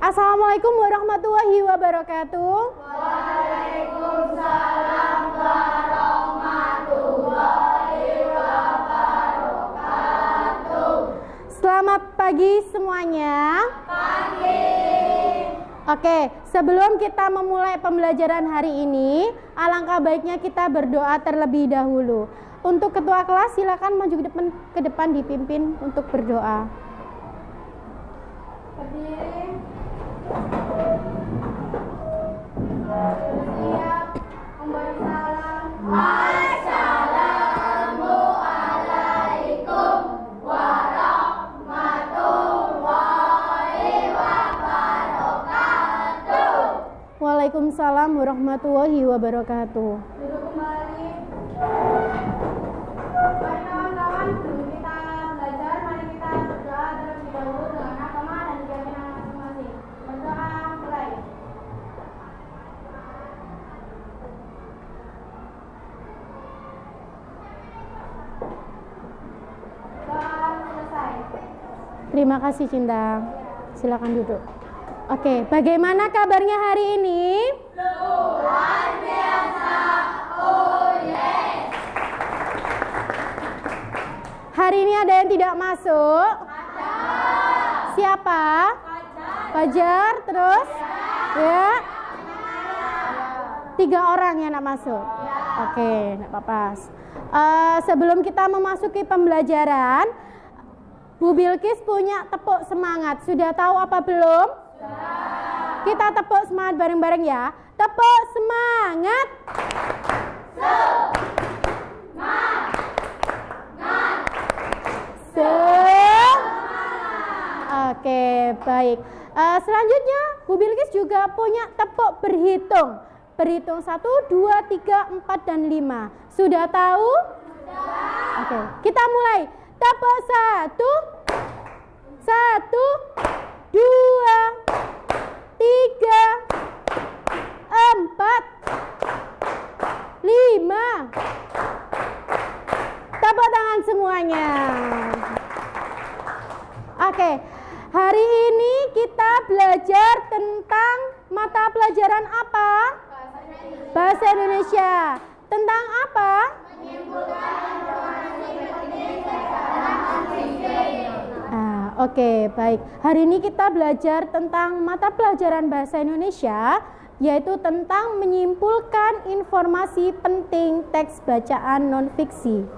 Assalamualaikum warahmatullahi wabarakatuh. Waalaikumsalam warahmatullahi wabarakatuh. Selamat pagi semuanya. Pagi. Oke, sebelum kita memulai pembelajaran hari ini, alangkah baiknya kita berdoa terlebih dahulu. Untuk ketua kelas silakan maju ke depan dipimpin untuk berdoa. Berdiri. Siap memberi salam. Assalamualaikum warahmatullahi wabarakatuh. Waalaikumsalam warahmatullahi wabarakatuh. Duduk kembali. Baik kawan-kawan, sebelum kita belajar, mari kita berdoa terlebih dahulu dengan agama dan keyakinan masing-masing. Berdoa mulai. Doa selesai. Terima kasih Cinta. Silakan duduk. Oke, bagaimana kabarnya hari ini? Luar biasa. Oh yes. Hari ini ada yang tidak masuk? Ada. Siapa? Fajar. Fajar, terus? Ya. 3 orang yang tidak masuk. Oke, tidak apa-apa. Sebelum kita memasuki pembelajaran, Bu Bilkis punya tepuk semangat. Sudah tahu apa belum? Kita tepuk semangat bareng-bareng ya. Tepuk semangat. Oke, baik. Selanjutnya Bu Bilkis juga punya tepuk berhitung. Berhitung 1, 2, 3, 4, dan 5. Sudah tahu? Sudah. Oke, kita mulai. Tepuk 1, 1, 2, 3, 4, 5. Tepuk tangan semuanya. Oke, hari ini kita belajar tentang mata pelajaran apa? Bahasa Indonesia. Tentang apa? Oke, baik. Hari ini kita belajar tentang mata pelajaran bahasa Indonesia, yaitu tentang menyimpulkan informasi penting teks bacaan non-fiksi.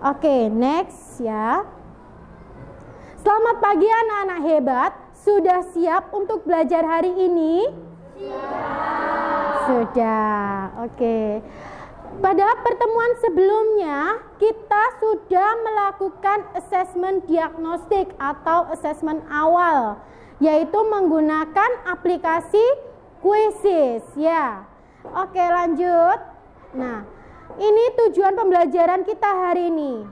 Oke, next ya. Selamat pagi anak-anak hebat. Sudah siap untuk belajar hari ini? Sudah. Oke. Pada pertemuan sebelumnya, kita sudah melakukan asesmen diagnostik atau asesmen awal, yaitu menggunakan aplikasi Quizzes ya. Oke, lanjut. Nah, ini tujuan pembelajaran kita hari ini.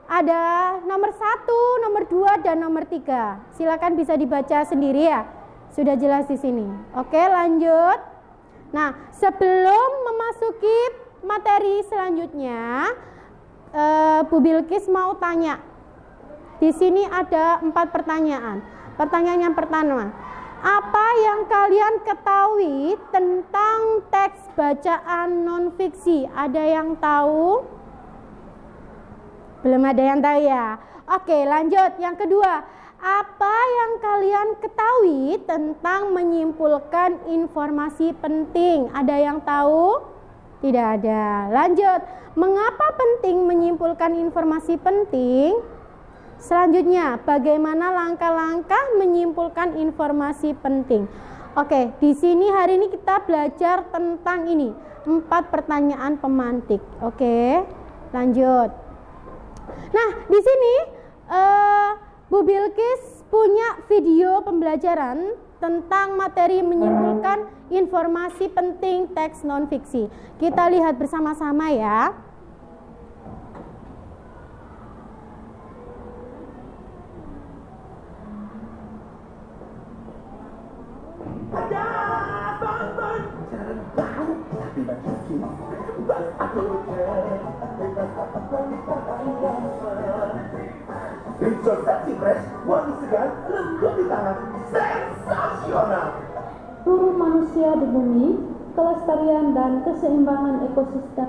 Ada nomor 1, nomor 2, dan nomor 3. Silakan bisa dibaca sendiri ya. Sudah jelas di sini. Oke, lanjut. Nah, sebelum memasuki materi selanjutnya, Bu Bilkis mau tanya. Di sini ada 4 pertanyaan. Pertanyaan yang pertama, apa yang kalian ketahui tentang teks bacaan non-fiksi? Ada yang tahu? Belum ada yang tahu ya. Oke, lanjut. Yang kedua, apa yang kalian ketahui tentang menyimpulkan informasi penting? Ada yang tahu? Tidak ada. Lanjut. Mengapa penting menyimpulkan informasi penting? Selanjutnya, bagaimana langkah-langkah menyimpulkan informasi penting? Oke, di sini hari ini kita belajar tentang ini, 4 pertanyaan pemantik. Oke, lanjut. Nah, di sini Bu Bilkis punya video pembelajaran tentang materi menyimpulkan informasi penting teks non-fiksi. Kita lihat bersama-sama ya. Investasi fresh, wangi segar, lembut di tangan, sensasional. manusia di bumi, kelestarian dan keseimbangan ekosistem.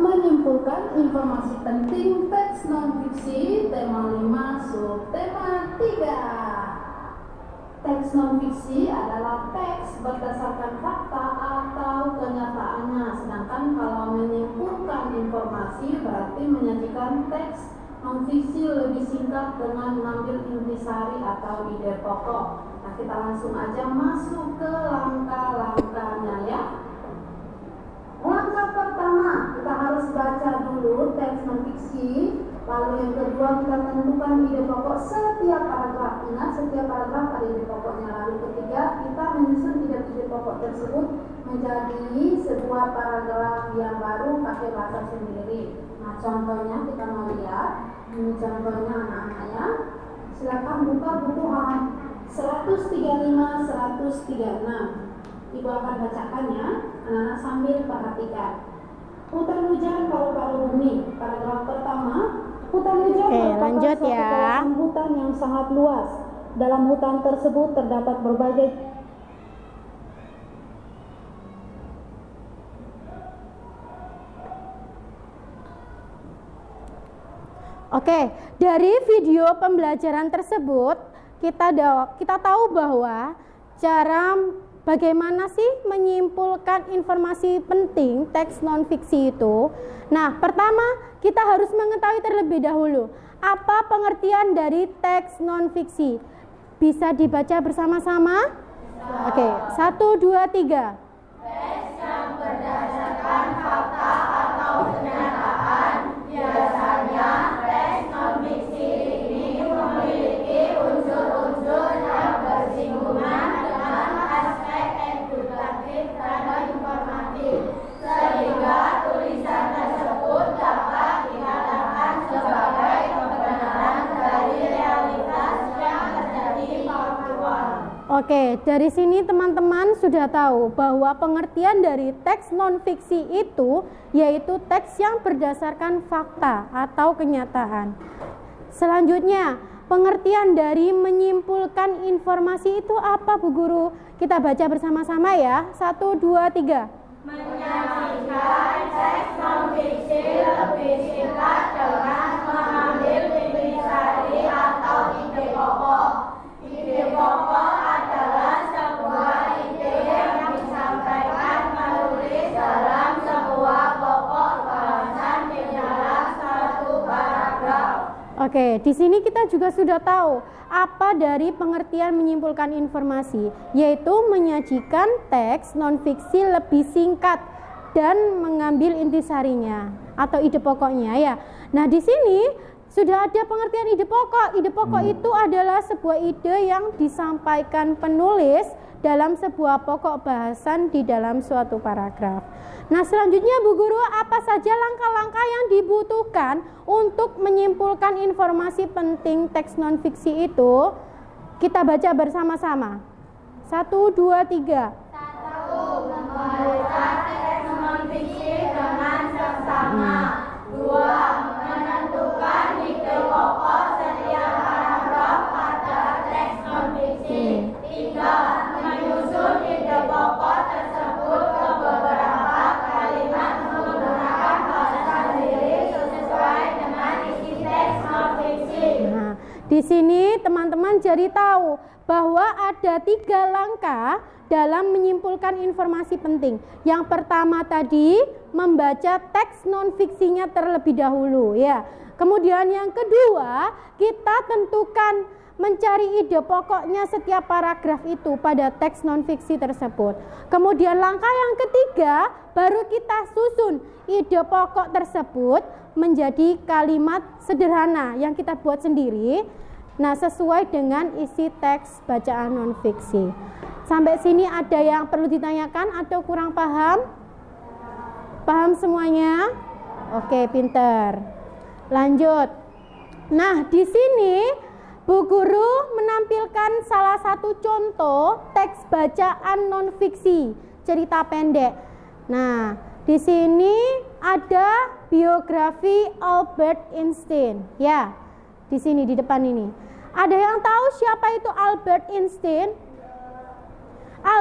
Menyimpulkan informasi penting teks non-fiksi, tema 5, subtema 3. Teks non-fiksi adalah teks berdasarkan fakta atau kenyataannya, sedangkan kalau menyimpulkan informasi berarti menyajikan teks non-fiksi lebih singkat dengan mengambil intisari atau ide pokok. Nah, kita langsung aja masuk ke langkah-langkahnya ya. Langkah pertama, kita harus baca dulu teks non-fiksi. Lalu yang kedua, kita tentukan ide pokok setiap paragraf. Ingat, setiap paragraf ada ide pokoknya. Lalu ketiga, kita menyusun ide-ide pokok tersebut menjadi sebuah paragraf yang baru pakai bahasa sendiri. Nah, contohnya kita mau lihat. Ini contohnya anak-anak ya. Silakan buka buku halaman 135-136. Ibu akan bacakan ya, anak-anak sambil perhatikan. Hutan hujan paru-paru bumi. Paragraf pertama, hutan hujan merupakan suatu kawasan hutan yang sangat luas. Dalam hutan tersebut terdapat berbagai Oke, dari video pembelajaran tersebut kita tahu bahwa bagaimana sih menyimpulkan informasi penting teks non-fiksi itu. Nah, pertama kita harus mengetahui terlebih dahulu apa pengertian dari teks non-fiksi. Bisa dibaca bersama-sama? Oke, 1, 2, 3. Teks yang berdasarkan fakta atau kenyataan. Biasanya teks non-fiksi ini memiliki unsur-unsur yang bersinggungan dengan aspek edukatif dan informatif, sehingga tulisan tersebut dapat dikatakan sebagai pembenaran dari realitas yang terjadi faktual. Oke, dari sini teman-teman sudah tahu bahwa pengertian dari teks non-fiksi itu yaitu teks yang berdasarkan fakta atau kenyataan. Selanjutnya, pengertian dari menyimpulkan informasi itu apa, Bu Guru? Kita baca bersama-sama ya. 1, 2, 3. Menyajikan teks non-fiksi lebih singkat dengan mengambil intisari atau ide pokok. Ide pokok adalah sebuah ide yang disampaikan menulis dalam sebuah pokok bahasan di dalam satu paragraf. Oke, di sini kita juga sudah tahu apa dari pengertian menyimpulkan informasi, yaitu menyajikan teks non-fiksi lebih singkat dan mengambil intisarinya atau ide pokoknya ya. Nah, di sini sudah ada pengertian ide pokok. Ide pokok itu adalah sebuah ide yang disampaikan penulis dalam sebuah pokok bahasan di dalam suatu paragraf. Nah, selanjutnya Bu Guru, apa saja langkah-langkah yang dibutuhkan untuk menyimpulkan informasi penting teks non-fiksi itu? Kita baca bersama-sama. 1, 2, 3. 1. Membaca teks non-fiksi dengan seksama. 2. Menentukan ide pokok setiap paragraf pada teks non-fiksi. 3. Menyusun ide pokok tersebut ke beberapa kalimat menggunakan bahasa sendiri sesuai dengan isi teks non-fiksi. Nah, di sini teman-teman jadi tahu bahwa ada 3 langkah dalam menyimpulkan informasi penting. Yang pertama tadi membaca teks non-fiksinya terlebih dahulu ya. Kemudian yang kedua, kita tentukan mencari ide pokoknya setiap paragraf itu pada teks non-fiksi tersebut. Kemudian langkah yang ketiga, baru kita susun ide pokok tersebut menjadi kalimat sederhana yang kita buat sendiri. Nah, sesuai dengan isi teks bacaan non-fiksi. Sampai sini ada yang perlu ditanyakan atau kurang paham? Paham semuanya? Oke, pinter. Lanjut. Nah, di sini Bu Guru menampilkan salah satu contoh teks bacaan non-fiksi, cerita pendek. Nah, di sini ada biografi Albert Einstein. Ya, di sini di depan ini. Ada yang tahu siapa itu Albert Einstein?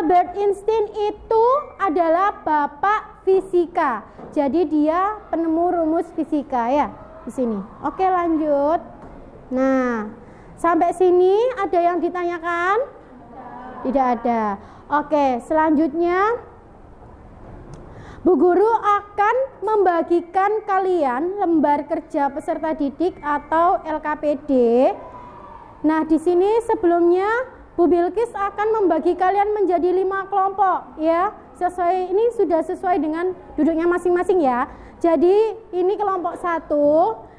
Albert Einstein itu adalah bapak fisika. Jadi dia penemu rumus fisika ya di sini. Oke, lanjut. Nah, sampai sini ada yang ditanyakan? Tidak ada. Oke, selanjutnya Bu Guru akan membagikan kalian lembar kerja peserta didik atau LKPD. Nah, di sini sebelumnya Bu Bilkis akan membagi kalian menjadi 5 kelompok ya. Ini sudah sesuai dengan duduknya masing-masing ya. Jadi ini kelompok 1,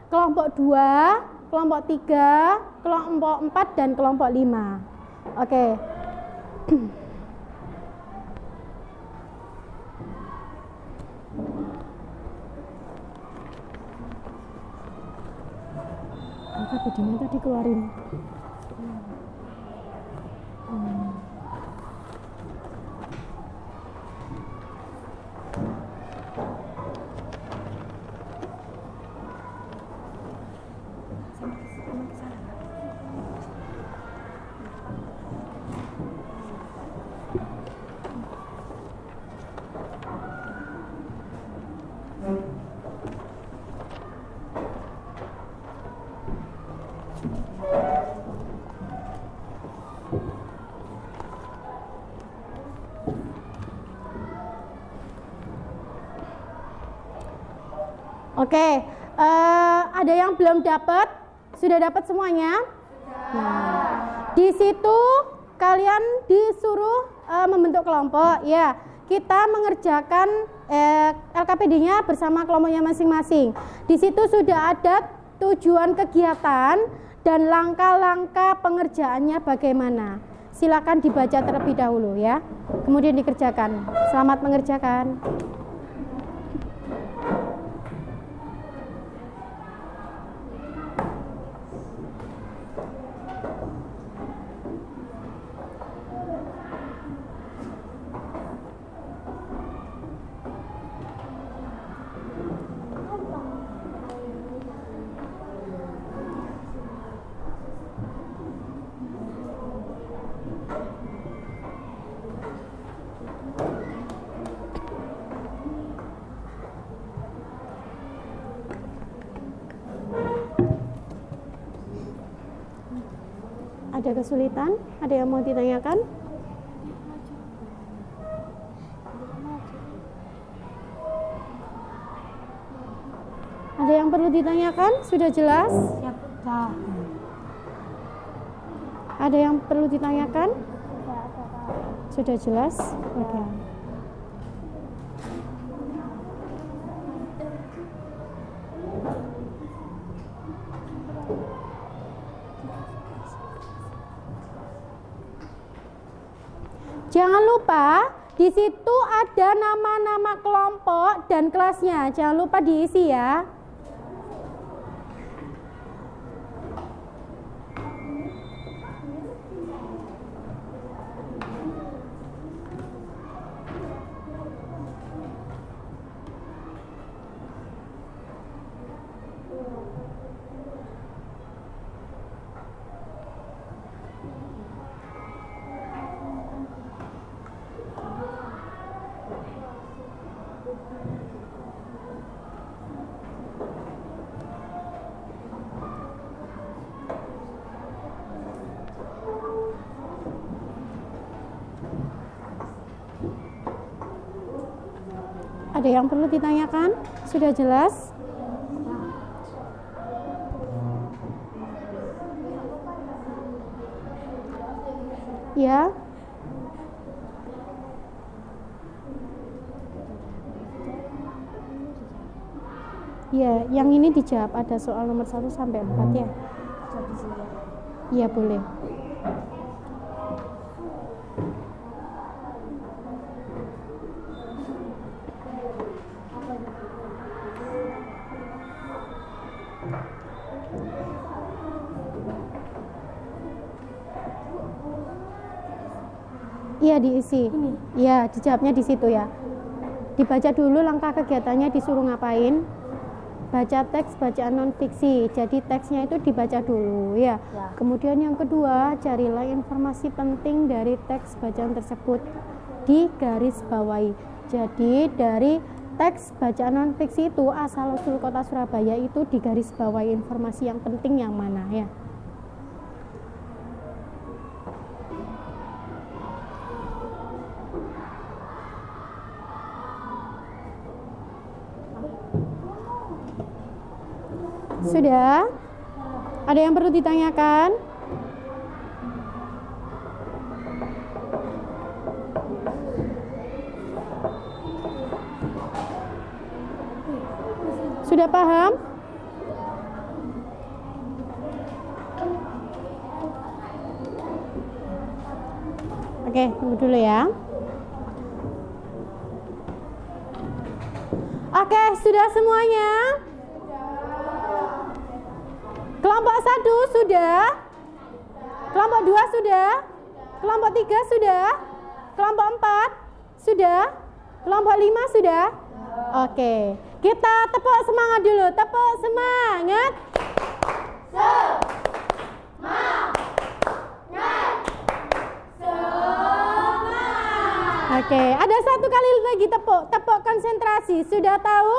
kelompok 2, kelompok 3, kelompok 4 dan kelompok 5. Oke. LKPD-nya tadi keluarin. Oke, ada yang belum dapat? Sudah dapat semuanya? Nah, di situ kalian disuruh membentuk kelompok ya. Kita mengerjakan LKPD-nya bersama kelompoknya masing-masing. Di situ sudah ada tujuan kegiatan dan langkah-langkah pengerjaannya bagaimana. Silakan dibaca terlebih dahulu ya. Kemudian dikerjakan. Selamat mengerjakan. Ada kesulitan? Ada yang mau ditanyakan? Ada yang perlu ditanyakan? Sudah jelas? Ada yang perlu ditanyakan? Sudah jelas? Oke. Jangan lupa di situ ada nama-nama kelompok dan kelasnya. Jangan lupa diisi ya. Ada yang perlu ditanyakan? Sudah jelas? Ya. Ya, yang ini dijawab. Ada soal nomor 1 sampai 4 ya? Iya, boleh. Iya, diisi. Iya, dijawabnya di situ ya. Dibaca dulu langkah kegiatannya, disuruh ngapain. Baca teks bacaan non fiksi. Jadi teksnya itu dibaca dulu ya. Kemudian yang kedua, carilah informasi penting dari teks bacaan tersebut. digarisbawahi. Jadi dari teks bacaan non fiksi itu asal usul kota Surabaya itu digarisbawahi informasi yang penting yang mana ya. Sudah? Ada yang perlu ditanyakan? Sudah paham? Oke, tunggu dulu ya. Oke, sudah semuanya? Kelompok 1 sudah? Kelompok 2 sudah? Kelompok 3 sudah? Kelompok 4 sudah? Kelompok 5 sudah? Oke, kita tepuk semangat dulu. Tepuk semangat. Oke, ada satu kali lagi tepuk. Tepuk konsentrasi. Sudah tahu?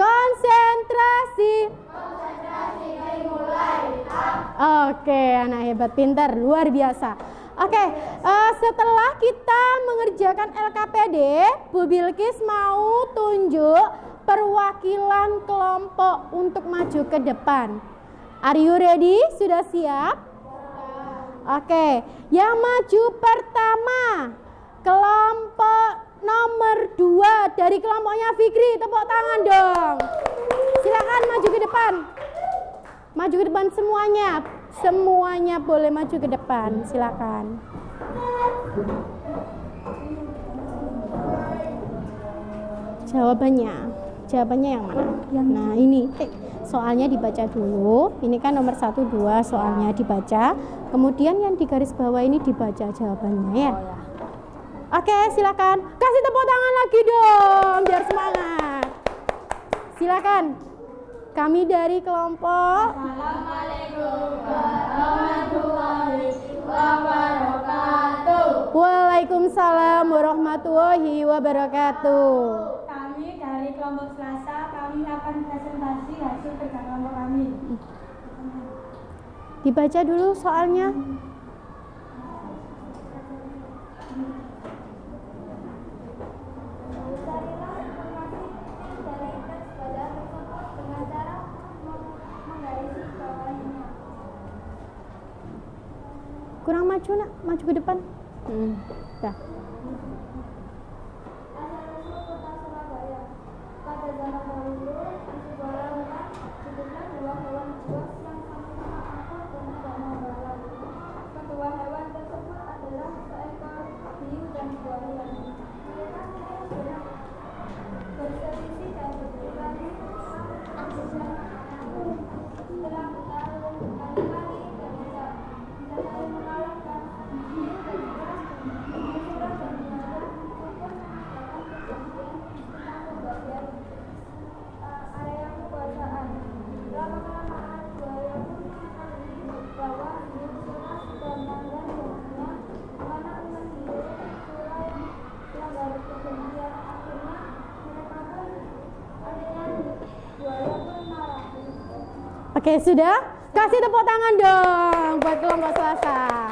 Konsentrasi. Oke, anak hebat, pintar, luar biasa. Oke, setelah kita mengerjakan LKPD, Bu Bilkis mau tunjuk perwakilan kelompok untuk maju ke depan. Are you ready? Sudah siap? Oke, yang maju pertama kelompok nomor 2 dari kelompoknya Fikri. Tepuk tangan dong. Silakan maju ke depan. Maju ke depan semuanya. Semuanya boleh maju ke depan. Silakan. Jawabannya yang mana? Nah, ini soalnya dibaca dulu. Ini kan nomor 1, 2 soalnya dibaca. Kemudian yang di garis bawah ini dibaca jawabannya ya. Oke, silakan. Kasih tepuk tangan lagi dong biar semangat. Silakan. Kami dari kelompok. Assalamualaikum warahmatullahi wabarakatuh. Waalaikumsalam warahmatullahi wabarakatuh. Kami dari kelompok Selasa, kami akan presentasi hasil kerja kelompok kami. Dibaca dulu soalnya. Kurang maju nak, maju ke depan. Dah. Asal-usul kota Surabaya. Pada zaman dahulu, di sebuah lautan hiduplah dua hewan buas yang sama-sama akur dan tidak mau berantem. Kedua hewan tersebut adalah seekor hiu dan buaya. Mereka sering berselisih dan berkelahi setelah berkali-kali dan bisa saling mengalahkan hiu dan buas dan pembagian area kekuasaan. Lama-kelamaan buaya pun mengetahui bahwa hiu Sula sudah melanggar janjinya. Anak-anak hiu Sula yang melanggar perjanjian, akhirnya mereka pun buaya pun marah. Oke, sudah? Kasih tepuk tangan dong buat kelompok Selasa.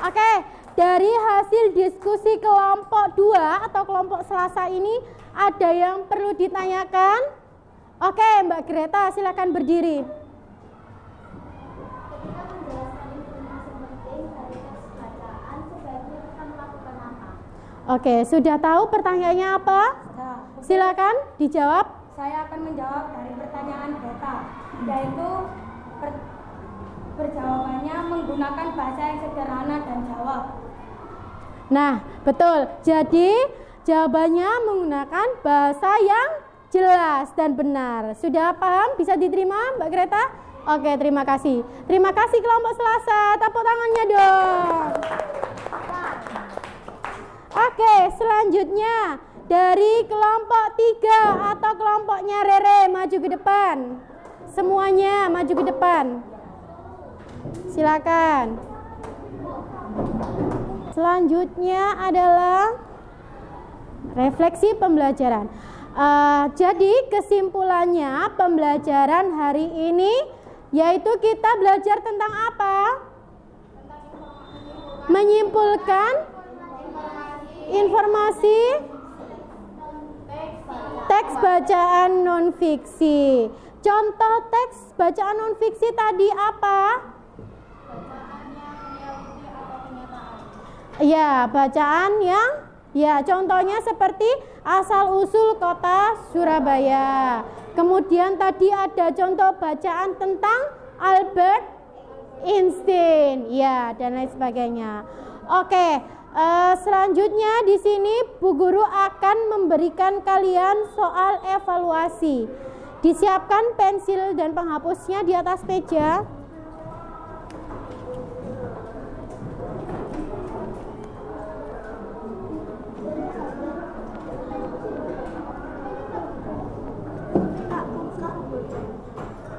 Oke, dari hasil diskusi kelompok 2 atau kelompok Selasa ini ada yang perlu ditanyakan? Oke, Mbak Greta silakan berdiri. Ketika menjelaskan informasi penting dari teks bacaan, sebaiknya kita melakukan apa? Oke, sudah tahu pertanyaannya apa? Silakan dijawab. Saya akan menjawab dari pertanyaan Greta, yaitu berjawabannya menggunakan bahasa yang sederhana dan jawab. Nah, betul. Jadi, jawabannya menggunakan bahasa yang jelas dan benar. Sudah paham? Bisa diterima, Mbak Greta? Oke, terima kasih. Terima kasih kelompok Selasa. Tepuk tangannya dong. Oke, selanjutnya dari kelompok 3 atau kelompoknya Rere maju ke depan. Semuanya maju ke depan. Silakan. Selanjutnya adalah refleksi pembelajaran. Jadi kesimpulannya pembelajaran hari ini yaitu kita belajar tentang apa? Menyimpulkan informasi teks bacaan non-fiksi. Contoh teks bacaan non-fiksi tadi apa? Ya, bacaan yang contohnya seperti asal-usul kota Surabaya. Kemudian tadi ada contoh bacaan tentang Albert Einstein, ya, dan lain sebagainya. Oke, selanjutnya di sini Bu Guru akan memberikan kalian soal evaluasi. Disiapkan pensil dan penghapusnya di atas meja.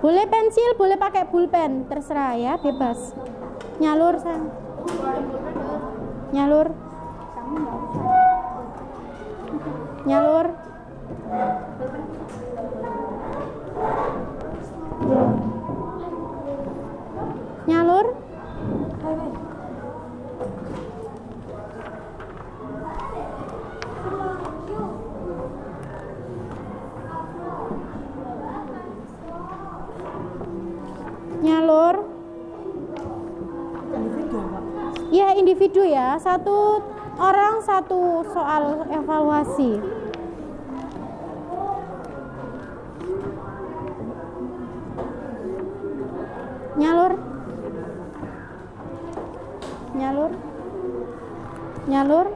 Boleh pensil, boleh pakai pulpen, terserah ya, bebas. Nyalur, sayang. Nyalur. Nyalur. Nyalur. Nyalur. Ya, individu ya. Satu orang satu soal evaluasi. Nyalur. Nyalur. Nyalur.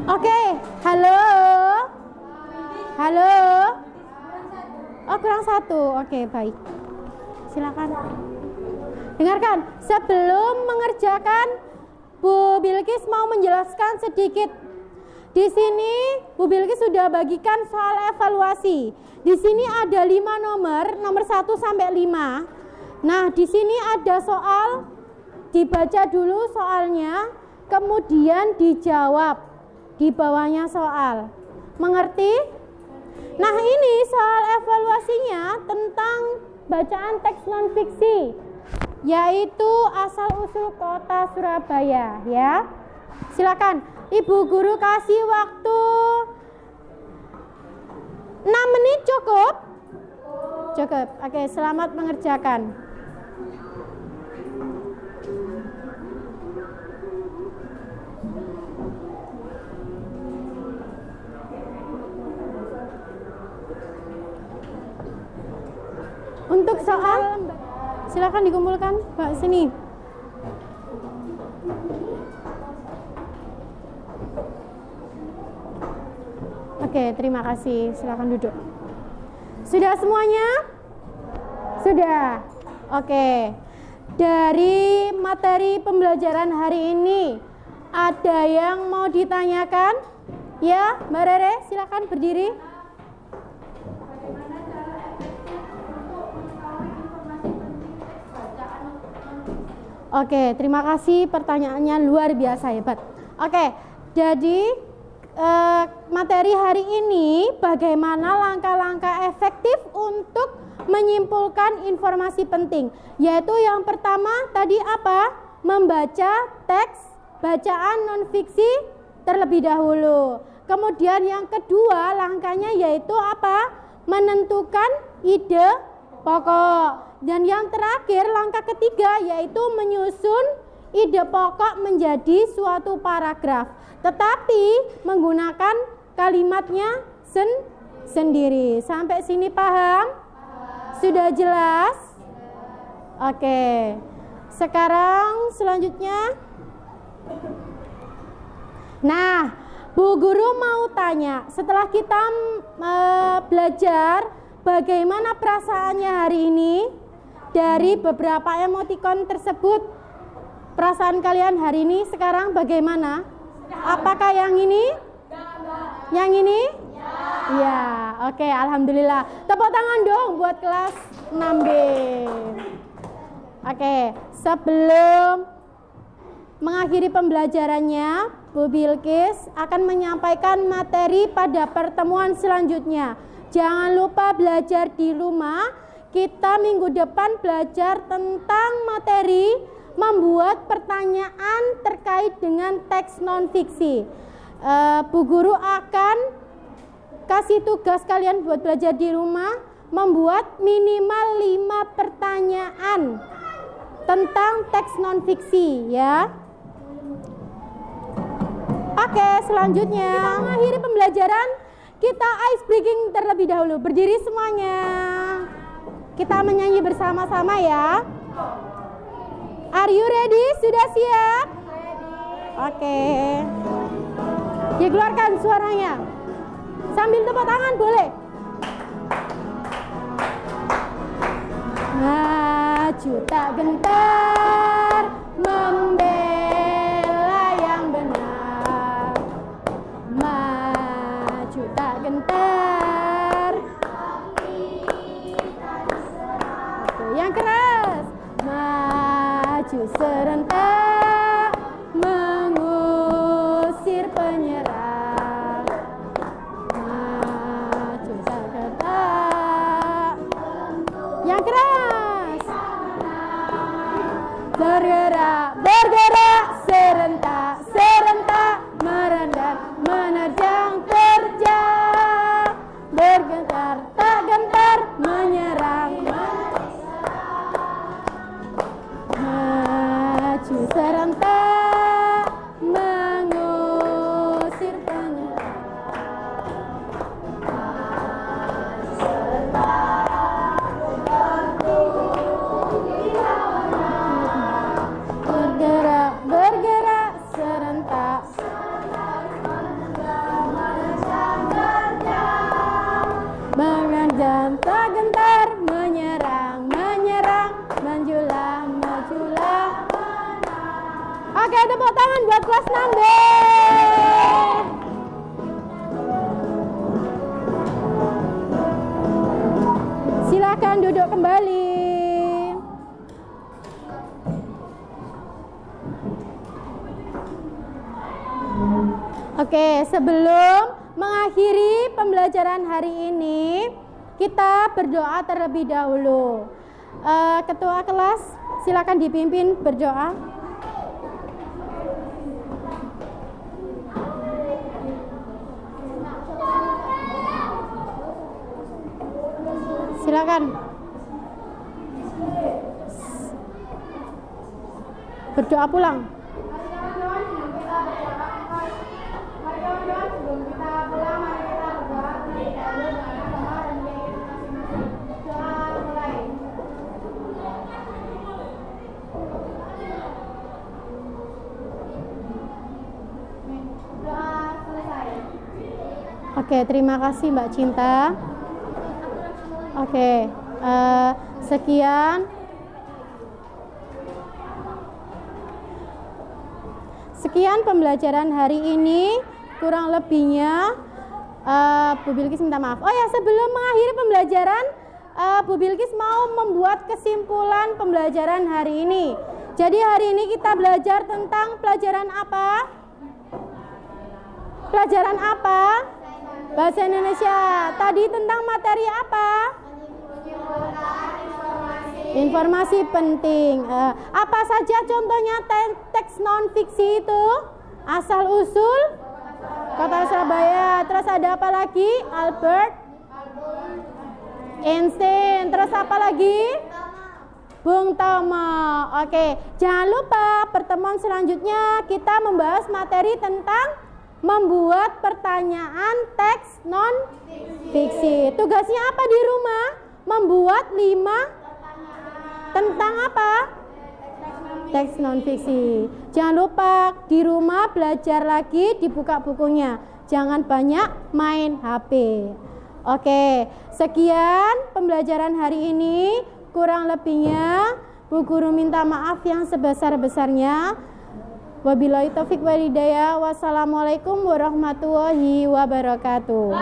Oke, halo. Halo. Oh, kurang satu. Oke, baik. Silakan. Dengarkan, sebelum mengerjakan, Bu Bilkis mau menjelaskan sedikit. Di sini Bu Bilkis sudah bagikan soal evaluasi. Di sini ada 5 nomor 1 sampai 5. Nah, di sini ada soal, dibaca dulu soalnya, kemudian dijawab. Di bawahnya soal. Mengerti? Nah, ini soal evaluasinya tentang bacaan teks non-fiksi, yaitu asal-usul kota Surabaya, ya. Silakan, Ibu Guru kasih waktu 6 menit cukup? Cukup. Oke, selamat mengerjakan. Untuk soal, silakan dikumpulkan, Mbak, sini. Oke, terima kasih. Silakan duduk. Sudah semuanya? Sudah. Oke. Dari materi pembelajaran hari ini, ada yang mau ditanyakan? Ya, Mbak Rere, silakan berdiri. Oke, terima kasih, pertanyaannya luar biasa hebat. Oke, jadi materi hari ini bagaimana langkah-langkah efektif untuk menyimpulkan informasi penting. Yaitu yang pertama tadi apa? Membaca teks bacaan non-fiksi terlebih dahulu. Kemudian yang kedua langkahnya yaitu apa? Menentukan ide pokok. Dan yang terakhir langkah ketiga yaitu menyusun ide pokok menjadi suatu paragraf, tetapi menggunakan kalimatnya sendiri. Sampai sini paham? Sudah jelas? Oke. Sekarang selanjutnya. Nah, Bu Guru mau tanya, setelah kita belajar bagaimana perasaannya hari ini, dari beberapa emoticon tersebut, perasaan kalian hari ini sekarang bagaimana? Apakah yang ini? Yang ini? Ya, Oke, alhamdulillah. Tepuk tangan dong buat kelas 6B. Oke, sebelum mengakhiri pembelajarannya, Bu Bilqis akan menyampaikan materi pada pertemuan selanjutnya. Jangan lupa belajar di rumah. Kita minggu depan belajar tentang materi membuat pertanyaan terkait dengan teks non-fiksi. Bu Guru akan kasih tugas kalian buat belajar di rumah, membuat minimal 5 pertanyaan tentang teks non-fiksi ya. Oke, selanjutnya kita mengakhiri pembelajaran. Kita ice breaking terlebih dahulu. Berdiri semuanya. Kita menyanyi bersama-sama ya. Are you ready? Sudah siap? Oke. Dikeluarkan suaranya. Sambil tepuk tangan boleh. Maju tak gentar membela yang benar. Maju tak gentar. Yang keras. Maju serentak mengusir penyerang. Maju tak gentar. Yang keras. Bergerak, bergerak serentak, serentak merendah, menerjang, terjang. Bergetar, tak gentar, menyerang. Maju serentak mengusir penyerang. Bergerak, bergerak serentak. Mengerjam tak gentar, menyerang, menyerang, majulah, majulah. Oke, tepuk tangan buat kelas 6B. Silakan duduk kembali. Oke, sebelum mengakhiri pembelajaran hari ini, kita berdoa terlebih dahulu. Ketua kelas, silakan dipimpin berdoa. Silakan. Berdoa pulang. Oke, terima kasih Mbak Cinta. Oke, sekian pembelajaran hari ini. Kurang lebihnya Bu Bilqis minta maaf. Oh ya, sebelum mengakhiri pembelajaran, Bu Bilqis mau membuat kesimpulan pembelajaran hari ini. Jadi hari ini kita belajar tentang pelajaran apa? Pelajaran apa? Bahasa Indonesia. Tadi tentang materi apa? Informasi penting. Apa saja contohnya teks non-fiksi itu? Asal usul Kota Surabaya. Terus ada apa lagi? Albert Einstein. Terus apa lagi? Bung Tomo. Oke, jangan lupa pertemuan selanjutnya kita membahas materi tentang membuat pertanyaan teks non-fiksi. Tugasnya apa di rumah? Membuat 5 tentang apa? Teks non-fiksi. Jangan lupa di rumah belajar lagi, dibuka bukunya. Jangan banyak main HP. Oke, sekian pembelajaran hari ini. Kurang lebihnya Bu Guru minta maaf yang sebesar-besarnya. Wabillahi taufiq wal hidayah. Wassalamualaikum warahmatullahi wabarakatuh.